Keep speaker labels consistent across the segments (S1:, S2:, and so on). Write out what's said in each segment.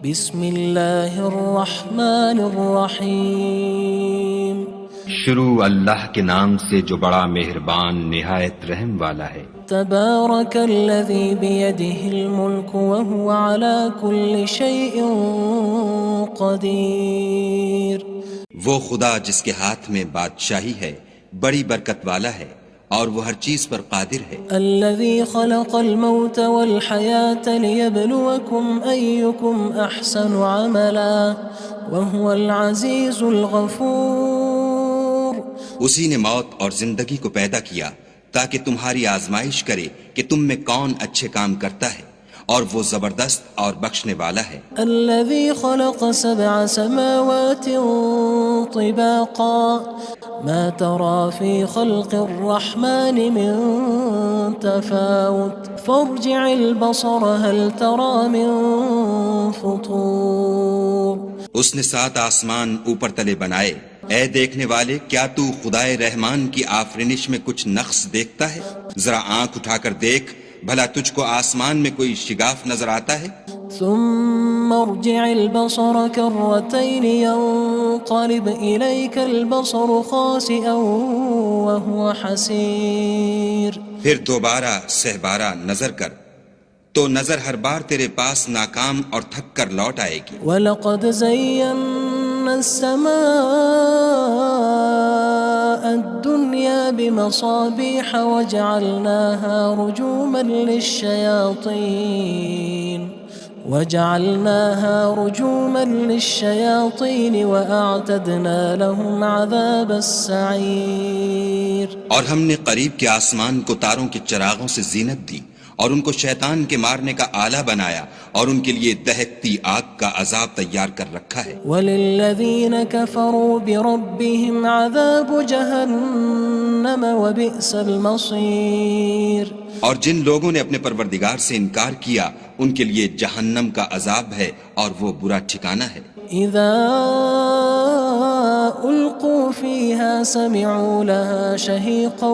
S1: بسم اللہ الرحمن الرحیم
S2: شروع اللہ کے نام سے جو بڑا مہربان نہایت رحم والا ہے۔
S1: تبارک الذی بیدہ الملک وہو علی کل شیء قدیر۔
S3: وہ خدا جس کے ہاتھ میں بادشاہی ہے بڑی برکت والا ہے اور وہ ہر چیز پر قادر ہے۔
S1: الذی خلق الموت والحیاة لیبلوکم ایکم احسن عملا وہو العزیز الغفور۔
S3: اسی نے موت اور زندگی کو پیدا کیا تاکہ تمہاری آزمائش کرے کہ تم میں کون اچھے کام کرتا ہے، اور وہ زبردست اور بخشنے والا ہے۔
S1: الذي خلق 7 سماوات طباقا ما ترى في خلق الرحمن من تفاوت فارجع البصر هل ترى من فطور۔
S3: اس نے 7 آسمان اوپر تلے بنائے، اے دیکھنے والے کیا تو خدائے رحمان کی آفرینش میں کچھ نقص دیکھتا ہے؟ ذرا آنکھ اٹھا کر دیکھ، بھلا تجھ کو آسمان میں کوئی شگاف نظر آتا ہے؟
S1: ثم ارجع البصر كرتين ينقلب إليك البصر خاسئا وهو حسير۔
S3: پھر دوبارہ سہبارہ نظر کر تو نظر ہر بار تیرے پاس ناکام اور تھک کر لوٹ آئے گی۔
S1: وَلَقَدْ زَيَّنَّا السَّمَاءَ الدُّنْيَا بِمَصَابِيحَ وَجَعَلْنَاهَا رُجُومًا لِلشَّيَاطِينِ وَأَعْتَدْنَا لَهُمْ عَذَابَ السَّعِيرِ۔
S3: اور ہم نے قریب کے آسمان کو تاروں کے چراغوں سے زینت دی اور ان کو شیطان کے مارنے کا آلہ بنایا، اور ان کے لیے دہکتی آگ کا عذاب تیار کر رکھا ہے۔
S1: وَلِلَّذِينَ كَفَرُوا بِرَبِّهِمْ عَذَابُ جَهَنَّمَ وَبِئْسَ الْمَصِيرُ۔
S3: اور جن لوگوں نے اپنے پروردگار سے انکار کیا ان کے لیے جہنم کا عذاب ہے اور وہ برا ٹھکانہ ہے۔
S1: اذا القوا فيها سمعوا لها شهيقا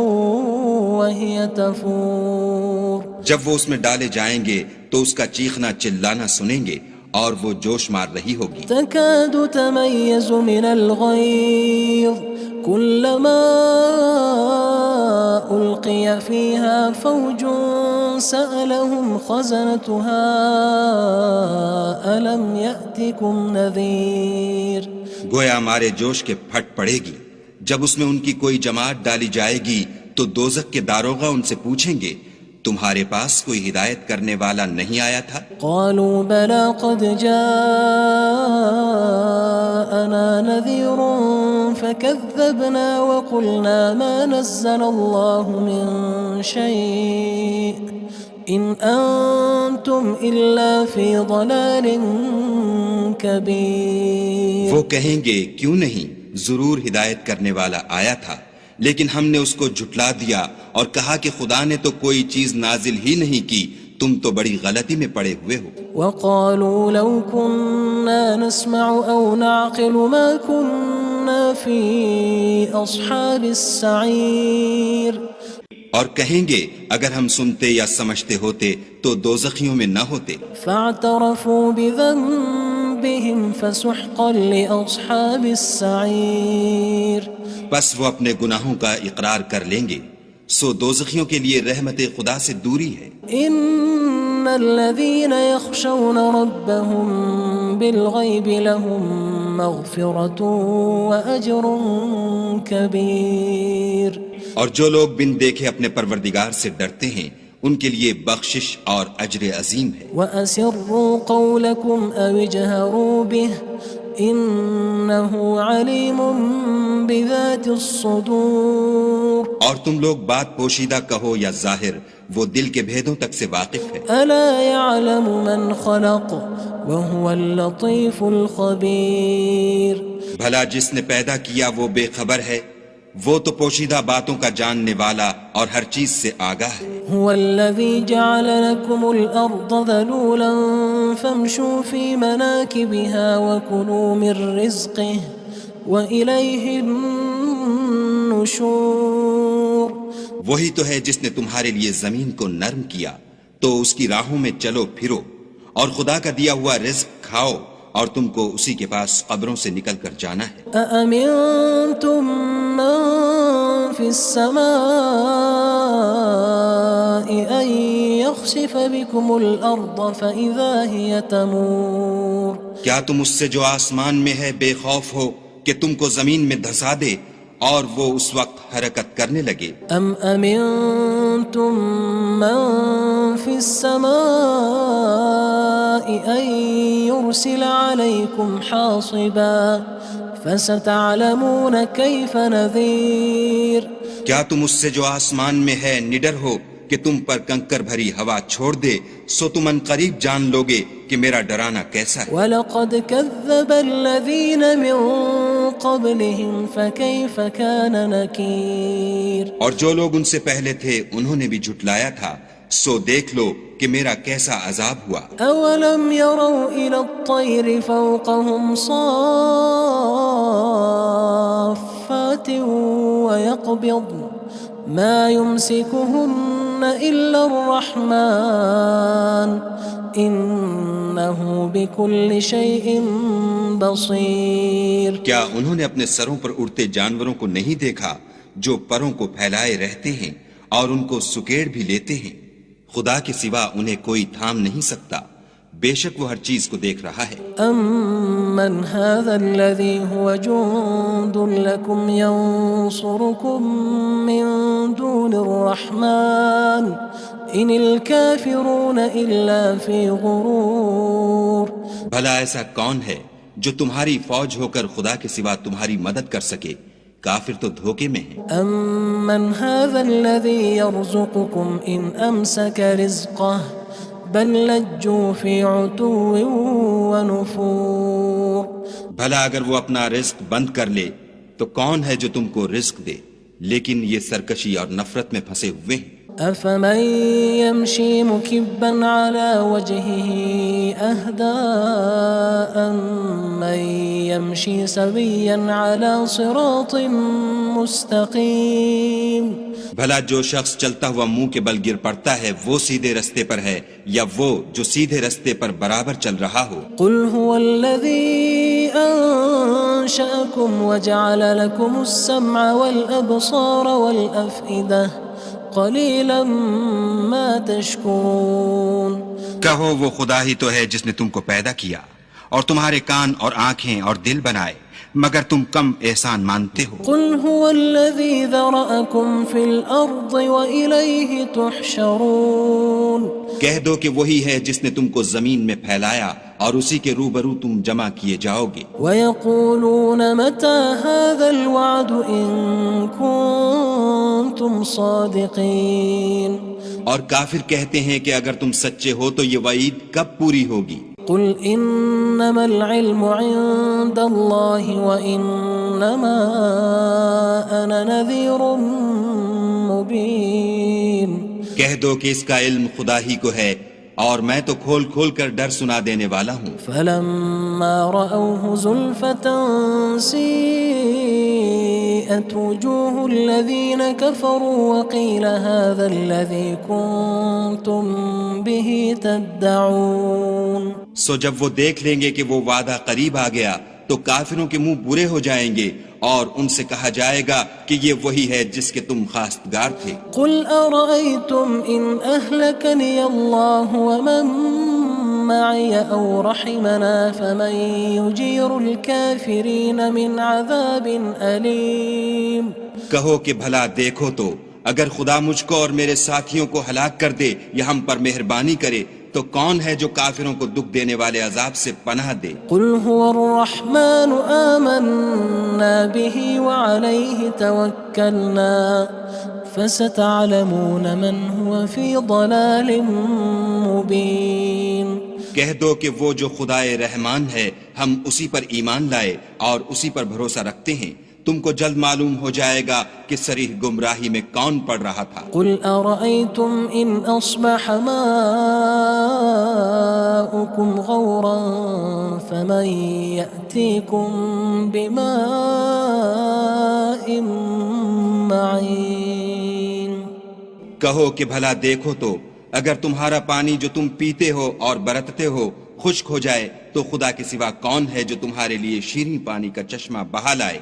S1: وهي تفور۔
S3: جب وہ اس میں ڈالے جائیں گے تو اس کا چیخنا چلانا سنیں گے اور وہ جوش مار رہی ہوگی۔
S1: تكاد تميز من الغيظ كلما ألقي فيها فوج سألهم خزنتها ألم يأتكم نذير۔
S3: گویا ہمارے جوش کے پھٹ پڑے گی جب اس میں ان کی کوئی جماعت ڈالی جائے گی تو دوزخ کے داروغہ ان سے پوچھیں گے تمہارے پاس کوئی ہدایت کرنے والا نہیں آیا تھا؟
S1: قالوا بلى قد جاءنا نذير فكذبنا وقلنا ما نزل الله من شيء إن أنتم إلا في ضلال كبير۔
S3: وہ کہیں گے کیوں نہیں، ضرور ہدایت کرنے والا آیا تھا، لیکن ہم نے اس کو جھٹلا دیا اور کہا کہ خدا نے تو کوئی چیز نازل ہی نہیں کی، تم تو بڑی غلطی میں پڑے ہوئے ہو۔
S1: وقالوا لو كنا نسمع أو نعقل ما كنا في أصحاب السعير۔
S3: اور کہیں گے اگر ہم سنتے یا سمجھتے ہوتے تو دوزخیوں میں نہ ہوتے۔
S1: فاعترفوا بذنبهم فسحقا لأصحاب السعير۔
S3: بس وہ اپنے گناہوں کا اقرار کر لیں گے، سو دوزخیوں کے لیے رحمت خدا سے دوری ہے۔
S1: ان الذين يخشون ربهم بالغيب لهم مغفرة وأجر كبير۔
S3: اور جو لوگ بن دیکھے اپنے پروردگار سے ڈرتے ہیں ان کے لیے بخشش اور اجر عظیم ہے۔
S1: وَأَسِرُّوا قَوْلَكُمْ أَوِ اجْهَرُوا بِهِ إِنَّهُ عَلِيمٌ بِذَاتِ الصُّدُورِ۔
S3: اور تم لوگ بات پوشیدہ کہو یا ظاہر، وہ دل کے بھیدوں تک سے واقف ہے۔
S1: أَلَا يَعْلَمُ مَنْ خَلَقَ وَهُوَ اللَّطِيفُ الْخَبِيرُ۔
S3: بھلا جس نے پیدا کیا وہ بے خبر ہے، وہ تو پوشیدہ باتوں کا جاننے والا اور ہر چیز سے آگاہ ہے۔
S1: هو الذي جعل لكم الأرض ذلولا فامشوا في مناكبها وكلوا من رزقه وإليه النشور۔
S3: وہی تو ہے جس نے تمہارے لیے زمین کو نرم کیا تو اس کی راہوں میں چلو پھرو اور خدا کا دیا ہوا رزق کھاؤ اور تم کو اسی کے پاس قبروں سے نکل کر جانا ہے۔
S1: أأمنتم من في السماء أن يخسف بكم الأرض فإذا هي تمور
S3: کیا تم اس سے جو آسمان میں ہے بے خوف ہو کہ تم کو زمین میں دھسا دے اور وہ اس وقت حرکت کرنے لگے؟
S1: أم أمنتم من في السماء أن يرسل عليكم حاصبا فستعلمون كيف نذير
S3: کیا تم اس سے جو آسمان میں ہے نڈر ہو کہ تم پر کنکر بھری ہوا چھوڑ دے، سو تم ان قریب جان لوگے کہ میرا ڈرانا کیسا ہے۔
S1: وَلَقَدْ كَذَّبَ الَّذِينَ مِن قَبْلِهِمْ فَكَيْفَ كَانَ نَكِيرٌ
S3: اور جو لوگ ان سے پہلے تھے انہوں نے بھی جھٹلایا تھا، سو دیکھ لو کہ میرا کیسا عذاب ہوا۔
S1: أَوَلَمْ يَرَوْا إِلَى الطَّيْرِ فَوْقَهُمْ صَافَّاتٍ وَيَقْبِضْنَ مَا يُمْسِكُهُنَّ إِلَّا الرَّحْمَنُ إِنَّهُ بِكُلِّ شَيْءٍ بَصِيرٌ
S3: کیا انہوں نے اپنے سروں پر اڑتے جانوروں کو نہیں دیکھا جو پروں کو پھیلائے رہتے ہیں اور ان کو سکیڑ بھی لیتے ہیں؟ خدا کے سوا انہیں کوئی تھام نہیں سکتا، بے شک وہ ہر چیز کو دیکھ رہا ہے۔
S1: أَمَّنْ هَذَا الَّذِي هُوَ جُندٌ لَكُمْ يَنصُرُكُم مِّن دُونِ الرَّحْمَنِ إِنِ الْكَافِرُونَ إِلَّا فِي غُرُورٍ
S3: بھلا ایسا کون ہے جو تمہاری فوج ہو کر خدا کے سوا تمہاری مدد کر سکے؟ کافر تو دھوکے میں ہیں۔
S1: أَمَّنْ هَذَا الَّذِي يَرْزُقُكُمْ إِنْ أَمْسَكَ رِزْقَهُ بَلْ لَجُّوا فِي عُتُوٍّ وَنُفُورٍ
S3: بھلا اگر وہ اپنا رزق بند کر لے تو کون ہے جو تم کو رزق دے؟ لیکن یہ سرکشی اور نفرت میں پھنسے ہوئے ہیں۔
S1: أَفَمَن يَمْشِي مُكِبًّا عَلَى وَجْهِهِ أَهْدَىٰ أَمَّن يَمْشِي سَوِيًّا عَلَى صِرَاطٍ مُّسْتَقِيمٍ
S3: بھلا جو شخص چلتا ہوا منہ کے بل گر پڑتا ہے وہ سیدھے رستے پر ہے یا وہ جو سیدھے رستے پر برابر چل رہا ہو؟
S1: قُلْ هُوَ الَّذِي أَنشَأَكُمْ وَجَعَلَ لَكُمُ السَّمْعَ وَالْأَبْصَارَ وَالْأَفْئِدَةَ قَلِيلًا مَا تَشْكُرُونَ
S3: کہو وہ خدا ہی تو ہے جس نے تم کو پیدا کیا اور تمہارے کان اور آنکھیں اور دل بنائے، مگر تم کم احسان مانتے ہو۔
S1: قُلْ هُوَ الَّذِي ذَرَأَكُمْ فِي الْأَرْضِ وَإِلَيْهِ تُحْشَرُونَ
S3: کہہ دو کہ وہی ہے جس نے تم کو زمین میں پھیلایا اور اسی کے روبرو تم جمع کیے جاؤ گے۔
S1: وَيَقُولُونَ مَتَى هَذَا الْوَعْدُ إِن كُنتُمْ صَادِقِينَ
S3: اور کافر کہتے ہیں کہ اگر تم سچے ہو تو یہ وعید کب پوری ہوگی؟
S1: قُلْ إِنَّمَا الْعِلْمُ عِندَ اللَّهِ وَإِنَّمَا أَنَا نَذِيرٌ مُّبِينٌ
S3: کہہ دو کہ اس کا علم خدا ہی کو ہے اور میں تو کھول کھول کر ڈر سنا دینے والا ہوں۔
S1: فَلَمَّا رَأَوْهُ زُلْفَةً سِيئَتْ وُجُوهُ الَّذِينَ كَفَرُوا وَقِيلَ هَذَا الَّذِي كُنتُم بِهِ تَدَّعُونَ
S3: سو جب وہ دیکھ لیں گے کہ وہ وعدہ قریب آ گیا تو کافروں کے منہ برے ہو جائیں گے اور ان سے کہا جائے گا کہ یہ وہی ہے جس کے تم خواستگار تھے۔
S1: قُلْ أَرَأَيْتُمْ إِنْ أَهْلَكَنِيَ اللَّهُ وَمَن مَّعِيَ أَوْ رَحِمَنَا فَمَن يُجِيرُ الْكَافِرِينَ مِنْ عَذَابٍ أَلِيمٍ
S3: کہو کہ بھلا دیکھو تو اگر خدا مجھ کو اور میرے ساتھیوں کو ہلاک کر دے یا ہم پر مہربانی کرے تو کون ہے جو کافروں کو دکھ دینے والے عذاب سے پناہ دے؟
S1: قُلْ هُوَ الرَّحْمَنُ آمَنَّا بِهِ وَعَلَيْهِ تَوَكَّلْنَا فَسَتَعْلَمُونَ مَنْ هُوَ فِي ضَلَالٍ مُّبِينٍ
S3: کہہ دو کہ وہ جو خدائے رحمان ہے ہم اسی پر ایمان لائے اور اسی پر بھروسہ رکھتے ہیں، تم کو جلد معلوم ہو جائے گا کہ صریح گمراہی میں کون پڑ رہا تھا۔
S1: قُلْ أَرَأَيْتُمْ إِنْ أَصْبَحَ مَاؤُكُمْ غَوْرًا فَمَن يَأْتِيكُم بِمَاءٍ مَّعِينٍ
S3: کہو کہ بھلا دیکھو تو اگر تمہارا پانی جو تم پیتے ہو اور برتتے ہو خشک ہو جائے تو خدا کے سوا کون ہے جو تمہارے لیے شیریں پانی کا چشمہ بہا لائے؟